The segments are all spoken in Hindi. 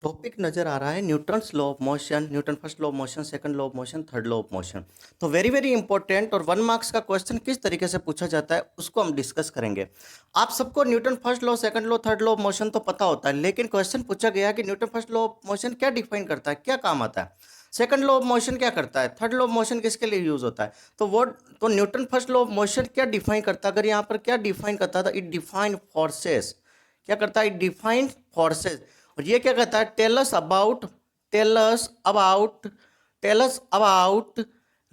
टॉपिक नजर आ रहा है Newton's law of motion, Newton first law of motion, second law of motion, third law of motion. तो वेरी वेरी इंपॉर्टेंट और 1 मार्क्स का क्वेश्चन किस तरीके से पूछा जाता है उसको हम डिस्कस करेंगे। आप सबको Newton first law, second law, third law of motion तो पता होता है, लेकिन क्वेश्चन पूछा गया कि Newton first law of motion क्या डिफाइन करता है, क्या काम आता है, सेकंड लॉ ऑफ मोशन क्या करता है, थर्ड लॉ ऑफ मोशन किसके लिए यूज होता है। तो Newton first law of motion क्या डिफाइन करता है, अगर यहाँ पर क्या डिफाइन करता था, इट डिफाइन फोर्सेस। क्या करता है, इट डिफाइन फोर्सेस। और ये क्या कहता है, tell us about tell us about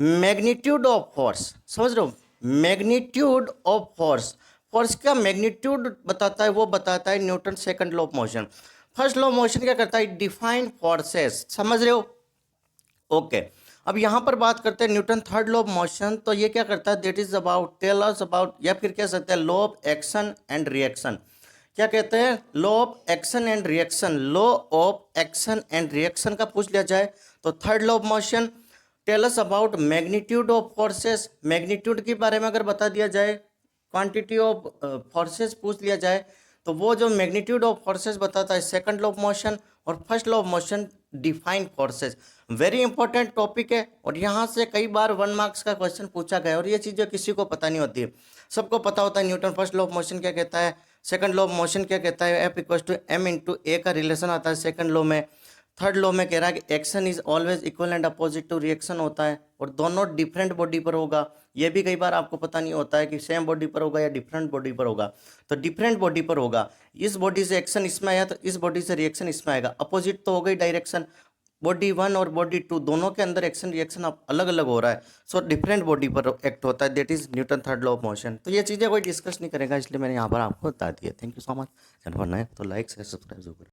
magnitude of force. समझ रहे हो, मैग्नीट्यूड ऑफ फोर्स। फोर्स का मैग्नीट्यूड बताता है, वो बताता है Newton second law of motion. First law of motion क्या करता है, डिफाइन फोर्सेस। समझ रहे हो, ओके। अब यहां पर बात करते हैं Newton third law of motion. तो ये क्या करता है, that is about tell us about, या फिर कह सकते हैं law of action and reaction. क्या कहते हैं, law of action and reaction. Law of action and reaction का पूछ लिया जाए तो third law of motion. Tell us about magnitude of forces, magnitude के बारे में अगर बता दिया जाए, क्वांटिटी ऑफ फोर्सेस पूछ लिया जाए तो वो जो मैग्नीट्यूड ऑफ फोर्सेस बताता है सेकंड लॉ ऑफ मोशन। और first law of motion define forces. Very important topic है और यहाँ से कई बार 1 मार्क्स का क्वेश्चन पूछा गया और ये चीज़ें किसी को पता नहीं होती है। सबको पता होता है Newton first law of motion क्या कहता है, सेकंड लॉ ऑफ मोशन क्या कहता है, F equal to M into A का रिलेशन आता है सेकंड लॉ में। थर्ड लॉ में कह रहा है कि action is always equal and opposite to reaction होता है और दोनों डिफरेंट बॉडी पर होगा। ये भी कई बार आपको पता नहीं होता है कि सेम बॉडी पर होगा या डिफरेंट बॉडी पर होगा। तो डिफरेंट बॉडी पर होगा, इस बॉडी से एक्शन इसमें आया तो इस बॉडी से रिएक्शन इसमें आएगा। अपोजिट तो हो गई डायरेक्शन, बॉडी 1 और बॉडी 2 दोनों के अंदर एक्शन रिएक्शन अब अलग अलग हो रहा है। सो डिफरेंट बॉडी पर एक्ट होता है, that is Newton third law of motion. तो ये चीज़ें कोई डिस्कस नहीं करेगा, इसलिए मैंने यहाँ पर आपको बता दिया। Thank you so much. Channel पर नए तो लाइक शेयर सब्सक्राइब जरूर करें।